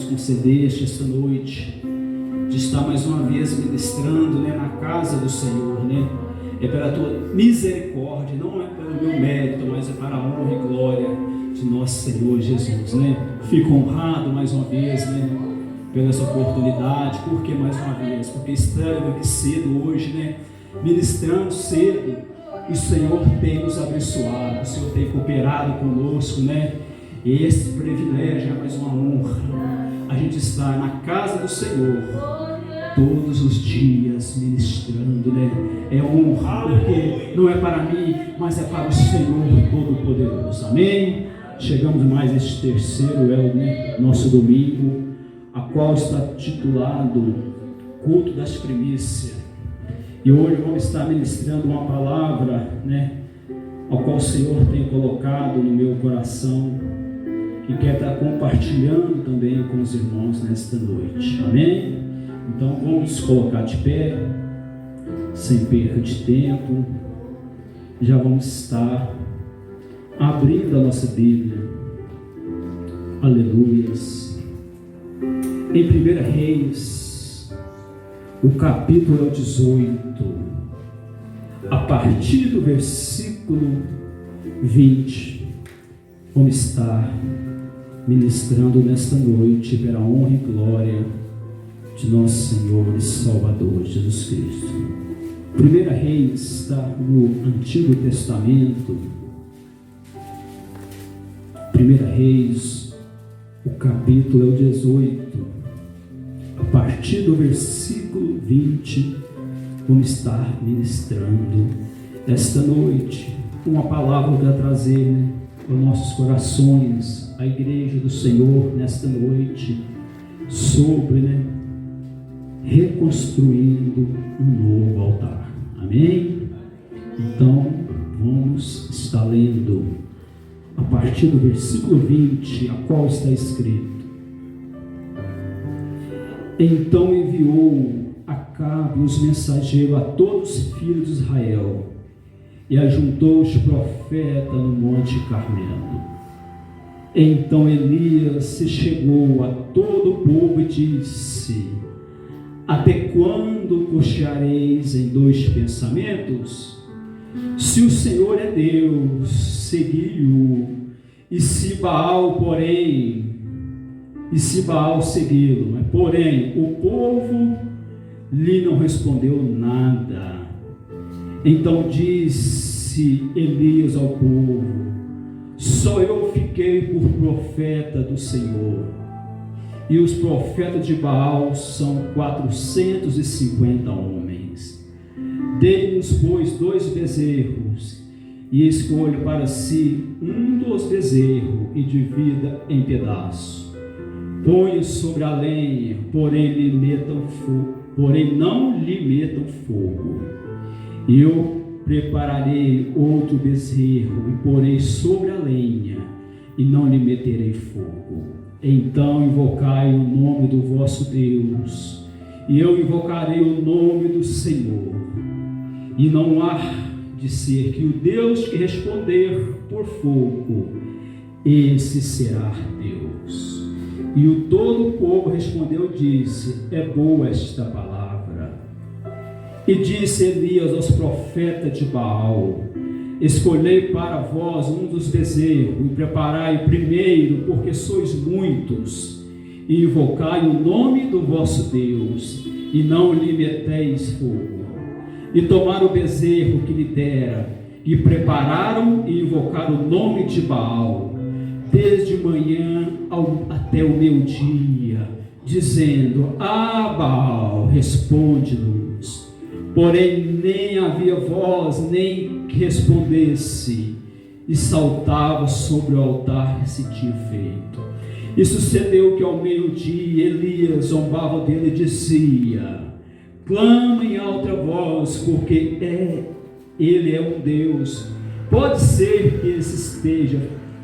concedeste esta noite, de estar mais uma vez ministrando, né, na casa do Senhor, né? É pela tua misericórdia, não é pelo meu mérito, mas é para a honra e glória de nosso Senhor Jesus, né? Fico honrado mais uma vez, né, pela essa oportunidade. Por que mais uma vez? Porque estamos aqui cedo hoje, né, ministrando cedo, e o Senhor tem nos abençoado, o Senhor tem cooperado conosco, né? E esse privilégio é mais uma honra, a gente está na casa do Senhor todos os dias ministrando, né? É honra, porque não é para mim, mas é para o Senhor Todo-Poderoso. Amém? Chegamos mais este terceiro, né, nosso domingo, a qual está titulado Culto das Primícias. E hoje vamos estar ministrando uma palavra, né, ao qual o Senhor tem colocado no meu coração e quer estar compartilhando também com os irmãos nesta noite. Amém? Então vamos colocar de pé, sem perda de tempo. Já vamos estar abrindo a nossa Bíblia. Aleluias. Em 1 Reis, o capítulo é o 18, a partir do versículo 20, vamos estar ministrando nesta noite pela honra e glória de nosso Senhor e Salvador Jesus Cristo. 1 Reis está no Antigo Testamento. 1 Reis, o capítulo é o 18, a partir do versículo 20, vamos estar ministrando esta noite uma palavra para trazer, né, aos nossos corações, a igreja do Senhor nesta noite, sobre, né, reconstruindo um novo altar. Amém? Então vamos estar lendo a partir do versículo 20, a qual está escrito: Então enviou Acabe os mensageiros a todos os filhos de Israel e ajuntou os profetas no monte Carmelo. Então Elias se chegou a todo o povo e disse: Até quando cocheareis em dois pensamentos? Se o Senhor é Deus, segui-o, e se Baal segui-lo. Porém, o povo lhe não respondeu nada. Então disse Elias ao povo: Só eu fiquei por profeta do Senhor, e os profetas de Baal são 450 homens. Dê-nos, pois, 2 bezerros, e escolha para si um dos bezerros, e divida em pedaços. Ponha sobre a lenha, porém não lhe metam fogo. E eu prepararei outro bezerro, e porei sobre a lenha, e não lhe meterei fogo. Então invocai o nome do vosso Deus, e eu invocarei o nome do Senhor. E não há de ser que o Deus que responder por fogo, esse será Deus. E o todo o povo respondeu e disse: É boa esta palavra. E disse Elias aos profetas de Baal: Escolhei para vós um dos bezerros, e preparai o primeiro, porque sois muitos, e invocai o nome do vosso Deus, e não lhe meteis fogo. E tomaram o bezerro que lhe dera, e prepararam e invocaram o nome de Baal, desde manhã até o meio-dia, dizendo: Baal, responde-nos. Porém nem havia voz, nem que respondesse, e saltava sobre o altar que se tinha feito. E sucedeu que ao meio-dia Elias zombava dele e dizia: Clama em alta voz, porque ele é um Deus. Pode ser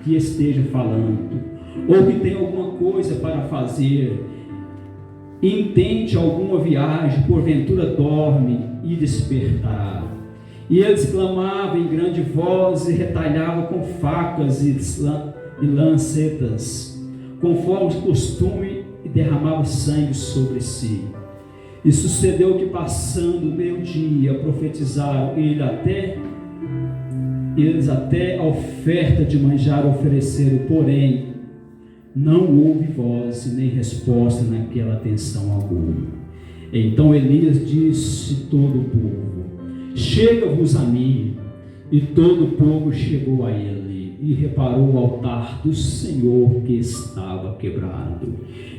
que esteja falando, ou que tenha alguma coisa para fazer. Intente alguma viagem, porventura dorme e despertará. E eles clamavam em grande voz e retalhavam com facas e lancetas, conforme o costume e derramava sangue sobre si. E sucedeu que, passando o meio-dia, profetizaram eles até a oferta de manjar ofereceram, porém não houve voz nem resposta naquela atenção alguma. Então Elias disse a todo o povo: chega-vos a mim. E todo o povo chegou a ele, e reparou o altar do Senhor que estava quebrado.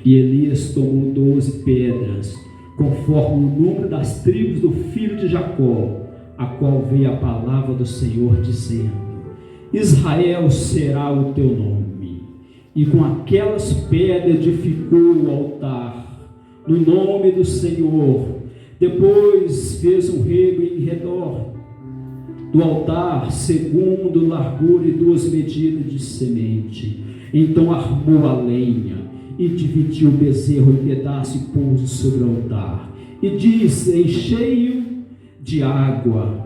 E Elias tomou 12 pedras, conforme o número das tribos do filho de Jacó, a qual veio a palavra do Senhor, dizendo: Israel será o teu nome. E com aquelas pedras edificou o altar, no nome do Senhor. Depois fez um rego em redor do altar, segundo largura e 2 medidas de semente. Então armou a lenha e dividiu o bezerro em pedaços e pôs sobre o altar. E disse: enchei-o de água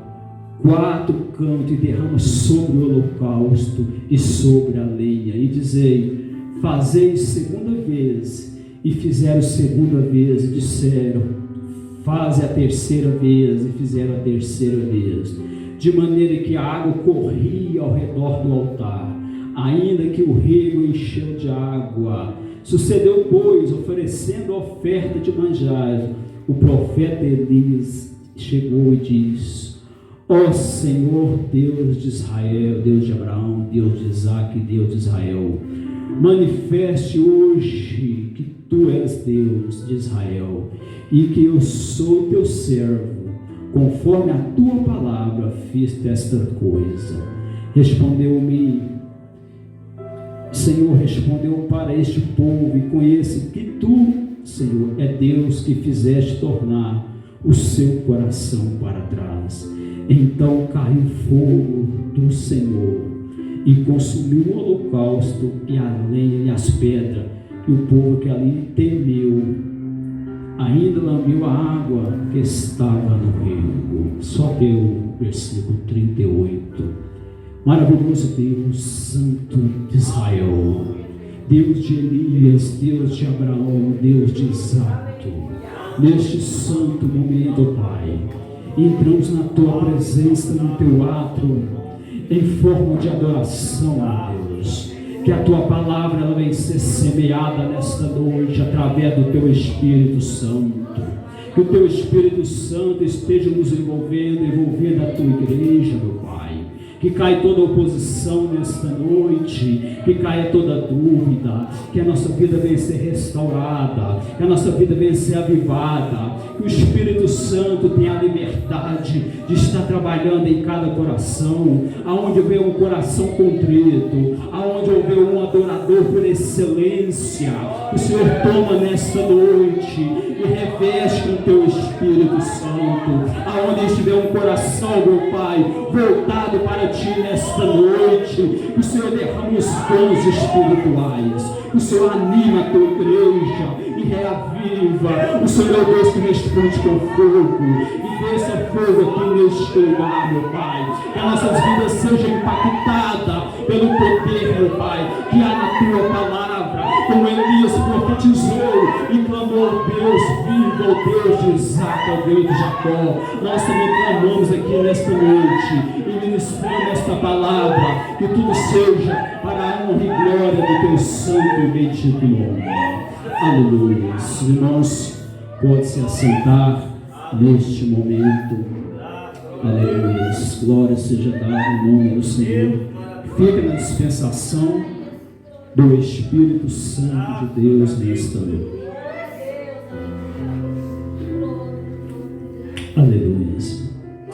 4 cantos e derrama sobre o holocausto e sobre a lenha. E dizei: fazei segunda vez. E fizeram segunda vez, e disseram: faze a terceira vez. E fizeram a terceira vez, de maneira que a água corria ao redor do altar, ainda que o rego encheu de água. Sucedeu, pois, oferecendo a oferta de manjar, o profeta Elias chegou e disse: ó Senhor, Deus de Israel, Deus de Abraão, Deus de Isaque, Deus de Israel, manifeste hoje que tu és Deus de Israel e que eu sou teu servo. Conforme a tua palavra fiz esta coisa. Respondeu-me, Senhor, respondeu para este povo: e conheço que tu, Senhor, é Deus que fizeste tornar o seu coração para trás. Então caiu fogo do Senhor e consumiu o holocausto e a lenha e as pedras, e o povo que ali temeu ainda lambeu a água que estava no rego. Só deu versículo 38. Maravilhoso Deus, Santo de Israel, Deus de Elias, Deus de Abraão, Deus de Isaque, neste santo momento, Pai, entramos na tua presença, no teu átrio, em forma de adoração, Deus. Que a tua palavra ela venha ser semeada nesta noite através do teu Espírito Santo. Que o teu Espírito Santo esteja nos envolvendo a tua igreja, meu Pai. Que caia toda oposição nesta noite, que caia toda dúvida, que a nossa vida venha ser restaurada, que a nossa vida venha ser avivada, que o Espírito Santo tenha a liberdade de estar trabalhando em cada coração, aonde houver um coração contrito, aonde houver um adorador por excelência, o Senhor toma nesta noite e reveste com o teu Espírito Santo, aonde estiver um coração, meu Pai, voltado para ti nesta noite, o Senhor derrama os dons espirituais, o Senhor anima a tua igreja e reaviva. O Senhor é o Deus que responde com fogo, e desça fogo aqui neste lugar, meu Pai, que as nossas vidas sejam impactadas pelo poder, meu Pai, que há na tua palavra, como Elias profetizou e clamou: Deus vivo, ó Deus de Isaque, ó Deus de Jacó. Nós também clamamos aqui nesta noite e ministramos esta palavra, que tudo seja para a honra e glória do teu santo e bendito nome. Aleluia. Os irmãos podem se assentar neste momento. Aleluia. Glória seja dada em nome do Senhor. Fica na dispensação do Espírito Santo de Deus nesta noite. Aleluia.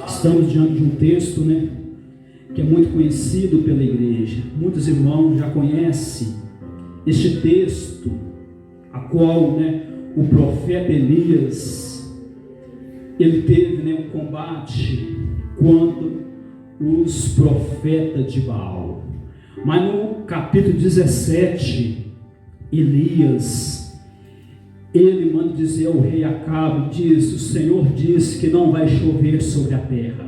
Estamos diante de um texto, que é muito conhecido pela igreja. Muitos irmãos já conhecem este texto, a qual, o profeta Elias, ele teve, um combate contra os profetas de Baal. Mas no capítulo 17, Elias, ele manda dizer ao rei Acabe, diz: o Senhor disse que não vai chover sobre a terra,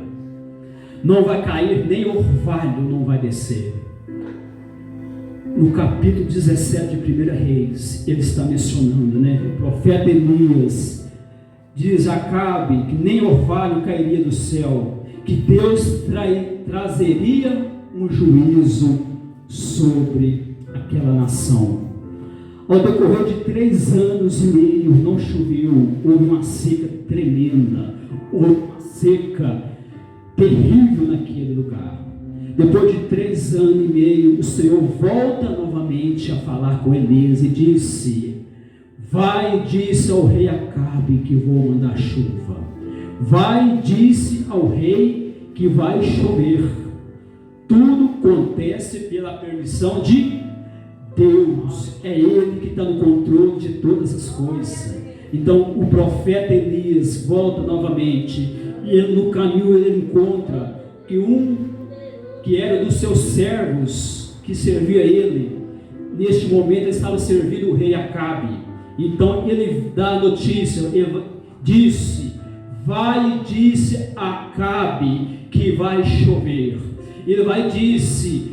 não vai cair, nem orvalho não vai descer. no capítulo 17 de 1 Reis, ele está mencionando, né? O profeta Elias diz a Acabe que nem orvalho cairia do céu, que Deus trazeria um juízo sobre aquela nação. Ao decorrer de 3 anos e meio não choveu, houve uma seca tremenda, houve uma seca terrível naquele lugar. Depois de 3 anos e meio, o Senhor volta novamente a falar com Elias e disse: vai e disse ao rei Acabe que vou mandar chuva. Vai e disse ao rei que vai chover. Tudo acontece pela permissão de Deus. É Ele que está no controle de todas as coisas. Então o profeta Elias volta novamente e no caminho ele encontra que que era dos seus servos que servia ele, neste momento ele estava servindo o rei Acabe. Então ele dá a notícia, ele disse: vai e disse a Acabe que vai chover. Ele vai e disse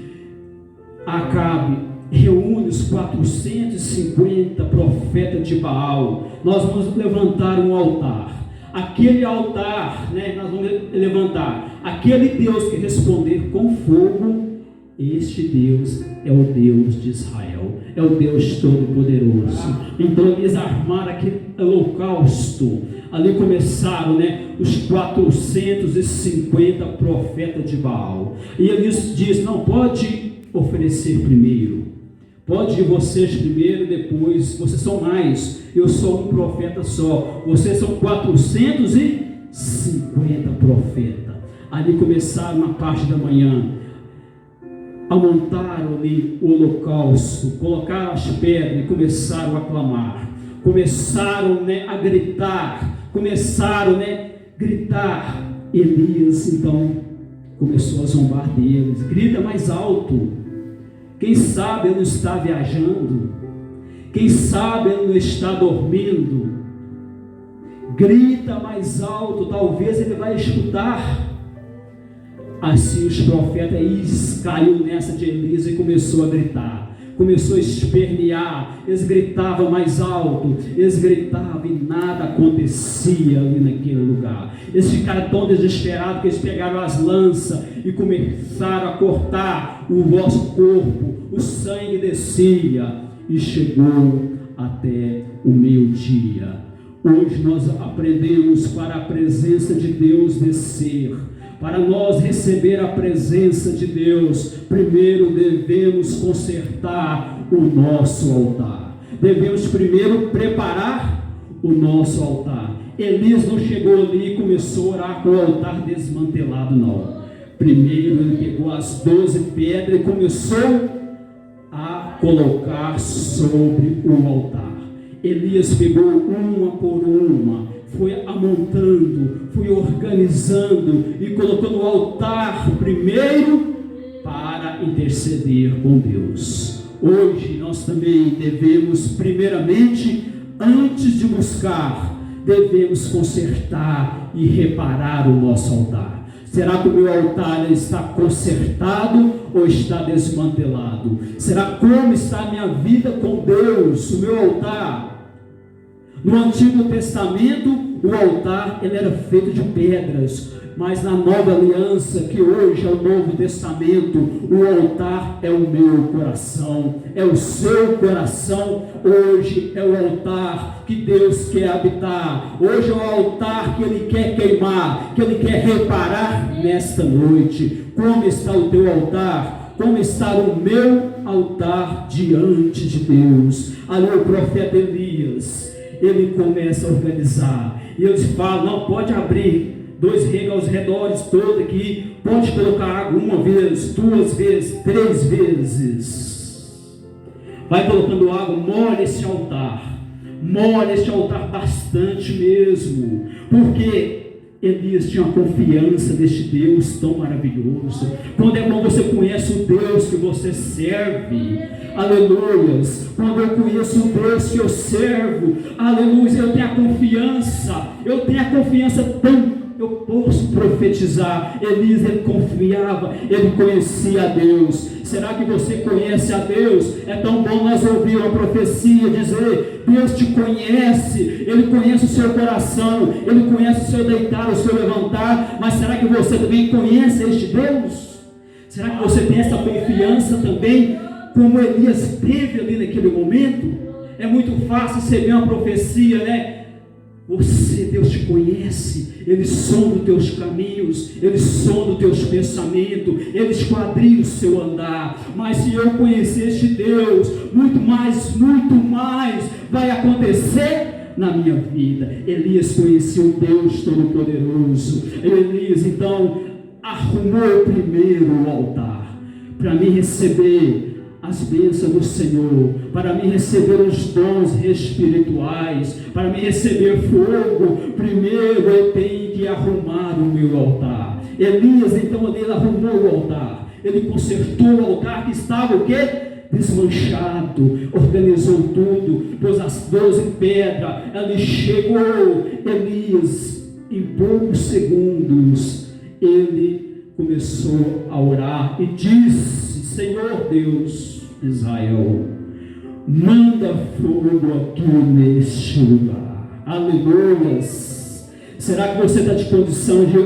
a Acabe: reúne os 450 profetas de Baal, nós vamos levantar um altar. Aquele altar, né, nós vamos levantar. Aquele Deus que responder com fogo, este Deus é o Deus de Israel, é o Deus Todo-Poderoso. Então eles armaram aquele holocausto. Ali começaram, né, os 450 profetas de Baal. E eles dizem: não, pode oferecer primeiro. Pode ir vocês primeiro, depois. Vocês são mais, eu sou um profeta só. Vocês são 450 profetas. Ali começaram na parte da manhã a montar ali o holocausto, colocaram as pedras e começaram a clamar. Começaram, né, a gritar. Começaram, né, gritar. Elias então começou a zombar deles. Grita mais alto. Quem sabe ele não está viajando, quem sabe ele não está dormindo. Grita mais alto, talvez ele vai escutar. Assim os profetas caiu nessa de Elias e começou a gritar, começou a espernear. Eles gritavam mais alto, eles gritavam e nada acontecia ali naquele lugar. Eles ficaram tão desesperados que eles pegaram as lanças e começaram a cortar o vosso corpo. O sangue descia e chegou até o meio-dia. Hoje nós aprendemos para a presença de Deus descer. Para nós receber a presença de Deus, primeiro devemos consertar o nosso altar. Devemos primeiro preparar o nosso altar. Elias não chegou ali e começou a orar com o altar desmantelado, não. Primeiro ele pegou as 12 pedras e começou a colocar sobre o altar. Elias pegou uma por uma, foi amontando, foi organizando e colocou no altar primeiro para interceder com Deus. Hoje nós também devemos, primeiramente, antes de buscar, devemos consertar e reparar o nosso altar. Será que o meu altar está consertado ou está desmantelado? Será como está a minha vida com Deus, o meu altar? No Antigo Testamento, o altar ele era feito de pedras, mas na Nova Aliança, que hoje é o Novo Testamento, o altar é o meu coração, é o seu coração. Hoje é o altar que Deus quer habitar, hoje é o altar que Ele quer queimar, que Ele quer reparar nesta noite. Como está o teu altar? Como está o meu altar diante de Deus? Ali o profeta Elias, ele começa a organizar, e eles falam: não, pode abrir 2 regos aos redores todo aqui, pode colocar água 1 vez, 2 vezes, 3 vezes, vai colocando água, molha esse altar bastante mesmo, porque Elias tinha uma confiança deste Deus tão maravilhoso. Quando é bom você conhece o Deus que você serve, aleluias. Quando eu conheço o Deus que eu servo, aleluia, eu tenho a confiança tão, eu posso profetizar. Elias, ele confiava, ele conhecia a Deus. Será que você conhece a Deus? É tão bom nós ouvir uma profecia dizer: Deus te conhece, Ele conhece o seu coração, Ele conhece o seu deitar, o seu levantar. Mas será que você também conhece este Deus? Será que você tem essa confiança também, como Elias teve ali naquele momento? É muito fácil você ver uma profecia, né? Deus te conhece, Ele sonda os teus caminhos, Ele sonda os teus pensamentos, Ele esquadrinha o seu andar. Mas se eu conhecer este Deus, muito mais vai acontecer na minha vida. Elias conhecia o Deus Todo-Poderoso. Elias então arrumou primeiro o altar para me receber as bênçãos do Senhor, para me receber os dons espirituais, para me receber fogo. Primeiro eu tenho que arrumar o meu altar. Elias então ele arrumou o altar, ele consertou o altar que estava o quê? Desmanchado, organizou tudo, pôs as 12 pedras, ele chegou. Elias, em poucos segundos, ele começou a orar e disse: Senhor Deus de Israel, manda fogo aqui neste lugar. Aleluias. Será que você está de condição de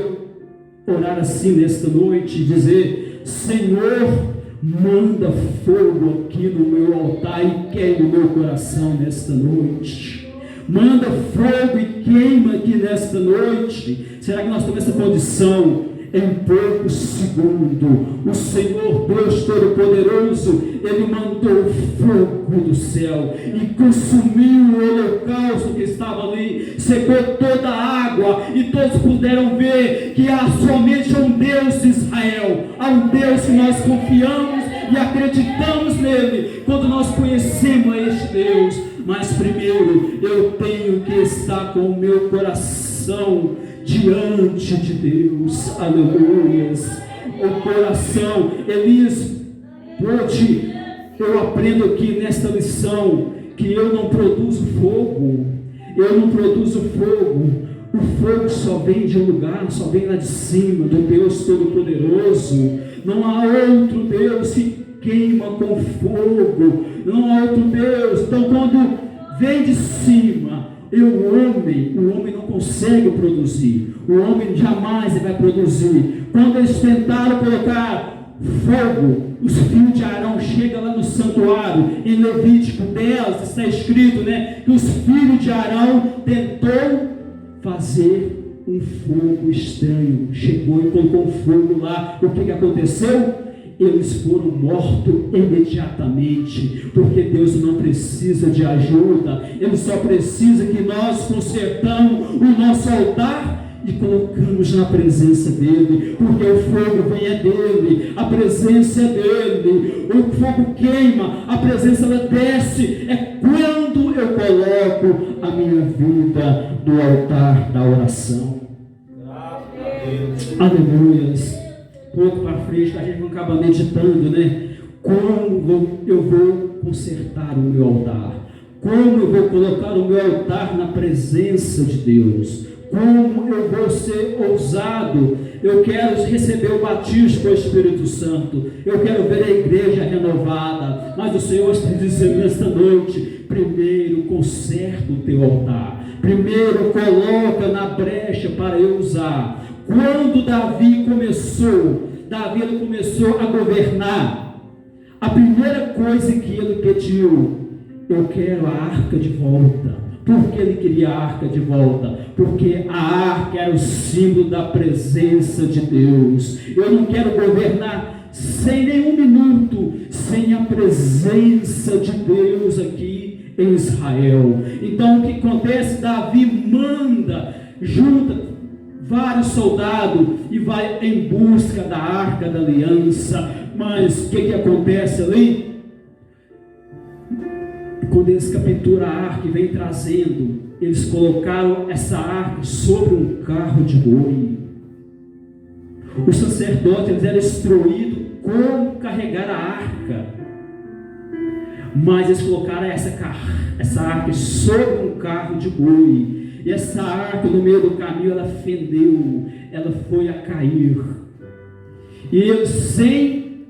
orar assim nesta noite e dizer: Senhor, manda fogo aqui no meu altar e queime o meu coração nesta noite. Manda fogo e queima aqui nesta noite. Será que nós temos essa condição? Em poucos segundos, o Senhor Deus Todo-Poderoso, Ele mandou fogo do céu e consumiu o holocausto que estava ali, secou toda a água, e todos puderam ver que há somente um Deus de Israel, há um Deus que nós confiamos e acreditamos nele, quando nós conhecemos este Deus. Mas primeiro eu tenho que estar com o meu coração diante de Deus. Aleluias. O coração. Elias pôde, eu aprendo aqui nesta lição que eu não produzo fogo. Eu não produzo fogo. O fogo só vem de um lugar, só vem lá de cima, do Deus Todo-Poderoso. Não há outro Deus que queima com fogo. Não há outro Deus. Então quando vem de cima, o homem não consegue produzir. O homem jamais vai produzir. Quando eles tentaram colocar fogo, os filhos de Arão chegam lá no santuário, em Levítico 10 está escrito, né, que os filhos de Arão tentou fazer um fogo estranho. Chegou e colocou um fogo lá. O que aconteceu? Eles foram mortos imediatamente, porque Deus não precisa de ajuda. Ele só precisa que nós consertamos o nosso altar e colocamos na presença dele, porque o fogo vem dele, a presença é dele. O fogo queima, a presença ela desce. É quando eu coloco a minha vida no altar da oração. Aleluia. Pouco para frente, a gente não acaba meditando, né? Como eu vou consertar o meu altar? Como eu vou colocar o meu altar na presença de Deus? Como eu vou ser ousado? Eu quero receber o batismo com o Espírito Santo. Eu quero ver a igreja renovada. Mas o Senhor está dizendo nesta noite: primeiro conserta o teu altar. Primeiro coloca na brecha para eu usar. Quando Davi começou a governar, a primeira coisa que ele pediu: eu quero a arca de volta. Por que ele queria a arca de volta? Porque a arca era o símbolo da presença de Deus. Eu não quero governar sem nenhum minuto, sem a presença de Deus aqui em Israel. Então o que acontece? Davi junta vários soldados e vai em busca da arca da aliança. Mas o que acontece ali? Quando eles capturam a arca e vem trazendo, eles colocaram essa arca sobre um carro de boi. Os sacerdotes eles eram instruídos como carregar a arca, mas eles colocaram essa arca sobre um carro de boi. E essa arca, no meio do caminho, ela fendeu, ela foi a cair. E eles, sem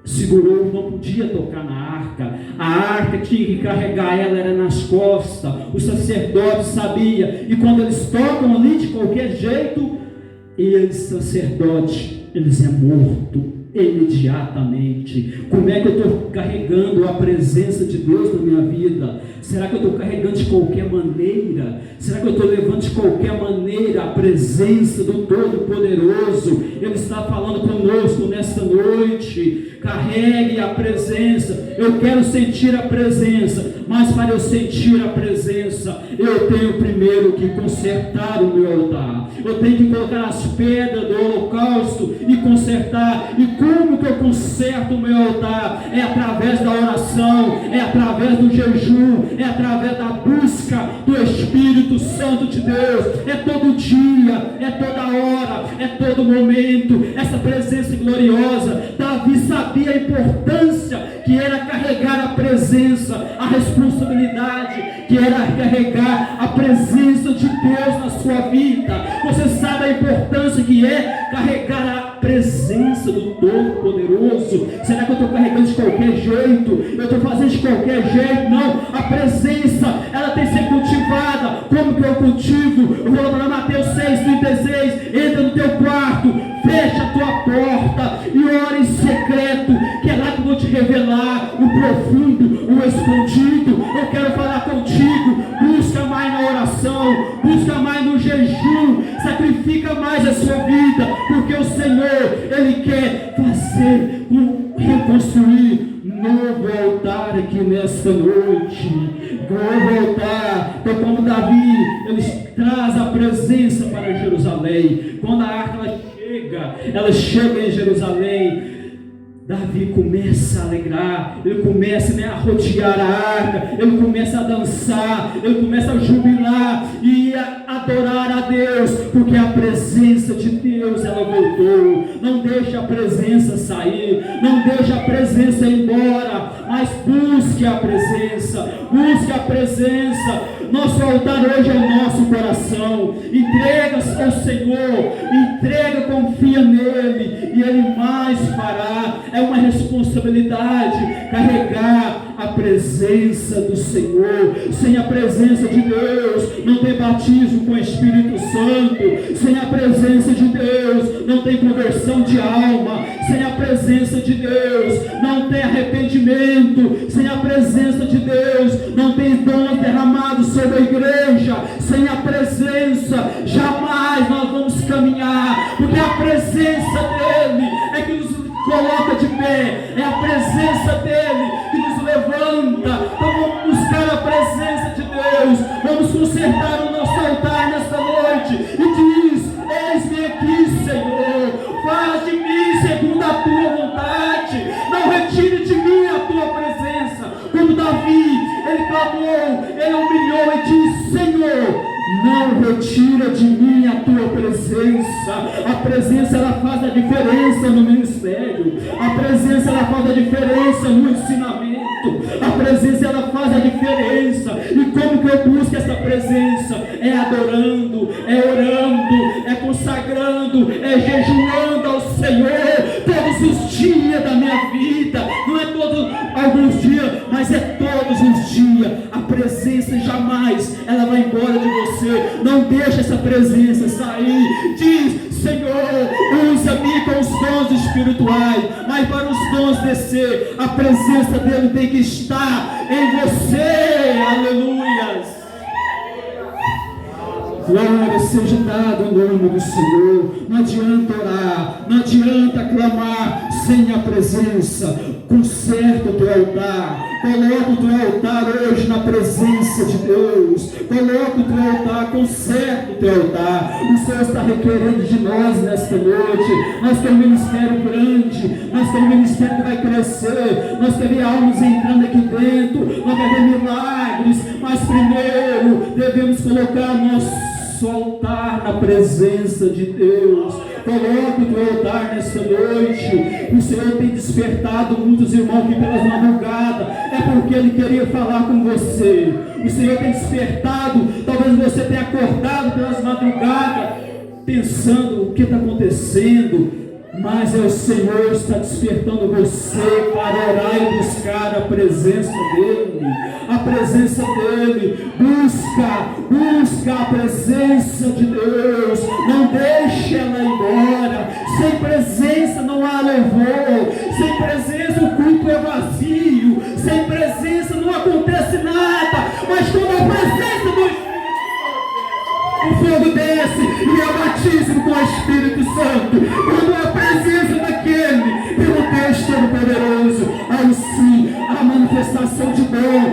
segurou, não podia tocar na arca. A arca tinha que carregar ela, era nas costas. O sacerdote sabia, e quando eles tocam ali de qualquer jeito, eles, sacerdote, eles é morto imediatamente. Como é que eu estou carregando a presença de Deus na minha vida? Será que eu estou carregando de qualquer maneira? Será que eu estou levando de qualquer maneira a presença do Todo-Poderoso? Ele está falando conosco nesta noite. Carregue a presença. Eu quero sentir a presença, mas para eu sentir a presença, eu tenho primeiro que consertar o meu altar. Eu tenho que colocar as pedras do holocausto e consertar. E como que eu conserto o meu altar? É através da oração, é através do jejum, é através da busca do Espírito Santo de Deus. É todo dia, é toda hora, é todo momento. Essa presença gloriosa. Davi sabia a importância que era carregar a presença, a responsabilidade que era carregar a presença de Deus na sua vida. Você sabe a importância que é carregar a presença do Todo-Poderoso? Será que eu estou carregando de qualquer jeito? Eu estou fazendo de qualquer jeito? Não, a presença, ela tem que ser cultivada. Como que eu cultivo? Eu vou lá Mateus 6,36, entra no teu quarto, fecha a tua porta e ora em secreto, que é lá que eu vou te revelar o profundo, o escondido. Eu quero falar contigo. Busca mais na oração, busca mais no jejum, sacrifica mais a sua vida, porque o Senhor, Ele quer fazer, reconstruir novo altar aqui nesta noite. Novo altar. Então, como Davi, ele traz a presença para Jerusalém. Quando a arca ela chega em Jerusalém, Davi começa a alegrar, ele começa a rodear a arca, ele começa a dançar, ele começa a jubilar e a adorar a Deus, porque a presença de Deus, ela voltou. Não deixe a presença sair, não deixe a presença ir embora, mas busque a presença, busque a presença. Nosso altar hoje é o nosso coração. Entrega ao Senhor, entrega, confia nele, e Ele mais fará. É uma responsabilidade carregar a presença do Senhor. Sem a presença de Deus não tem batismo com o Espírito Santo. Sem a presença de Deus não tem conversão de alma. Sem a presença de Deus não tem arrependimento. Sem a presença de Deus não tem dons derramados sobre a igreja. Sem a presença jamais nós vamos caminhar, porque a presença dele é que nos coloca de pé, é a presença dele que nos levanta. Então vamos buscar a presença de Deus, vamos consertar o nosso altar nesta noite e diz: eis-me aqui, Senhor, faz de mim segundo a tua vontade, não retire de mim a tua presença. Como Davi, ele clamou, ele humilhou e disse: Senhor, não retira de mim a tua presença. A presença, ela faz a diferença no ministério. A presença, ela faz a diferença no ensinamento. A presença, ela faz a diferença. E como que eu busco essa presença? É adorando, é orando, é consagrando, é jejuando ao Senhor todos os dias da minha vida. Não é todos alguns dias, mas é todos os dias. A presença jamais ela vai embora de você. Não deixa essa presença sair. Diz: Senhor, usa-me com os dons espirituais, mas para os dons descer, a presença dele tem que estar em você. Aleluias. Glória seja dada ao nome do Senhor. Não adianta orar, não adianta clamar sem a presença. Conserta o teu altar, coloca o teu altar hoje na presença de Deus. Coloca o teu altar, conserta o teu altar. O Senhor está requerendo de nós nesta noite. Nós temos um ministério grande, nós temos um ministério que vai crescer, nós queremos ver almas entrando aqui dentro, nós queremos ver milagres, mas primeiro devemos colocar nosso altar na presença de Deus. Coloque o teu altar nesta noite. O Senhor tem despertado muitos irmãos aqui pelas madrugadas. É porque Ele queria falar com você. O Senhor tem despertado. Talvez você tenha acordado pelas madrugadas pensando: o que está acontecendo? Mas o Senhor está despertando você para orar e buscar a presença dEle. A presença dEle. Busca a presença de Deus. Não deixe ela ir embora. Sem presença não há louvor. Sem presença o culto é vazio. Sem presença não acontece nada. Mas quando a presença do Espírito, o fogo desce e é batismo com o Espírito Santo. Quando a presença daquele, pelo Deus Todo-Poderoso, aí sim, a manifestação de dom,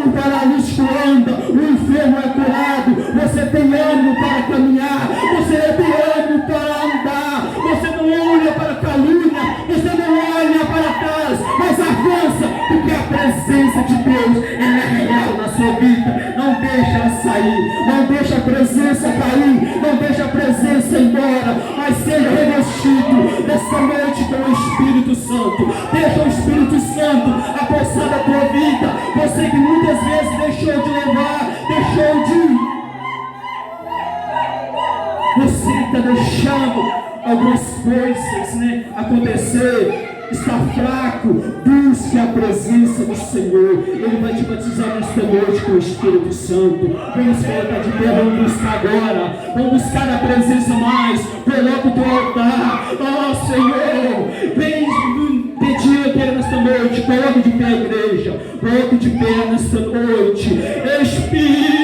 o paralítico anda, o enfermo é curado, você tem ânimo para caminhar, você tem ânimo para andar, você não olha para a calúnia, você não olha para trás, mas avança, porque a presença de Deus, ela é real na sua vida. Não deixa ela sair, não deixa a presença cair, não deixa a presença ir embora, mas seja revestido nessa noite com o Espírito Santo. Deixa o Espírito Santo apossar da tua vida. Você que muitas vezes deixou de louvar, deixou de... Você está deixando algumas coisas, né, acontecer. Está fraco, busque a presença do Senhor. Ele vai te batizar nesta noite com o Espírito Santo. Vamos colocar de pé, vamos buscar agora. Vamos buscar a presença mais. Coloca o teu altar. Oh Senhor, vem pedir aqui nesta noite. Coloque de pé a igreja. Coloque de pé nesta noite. Espírito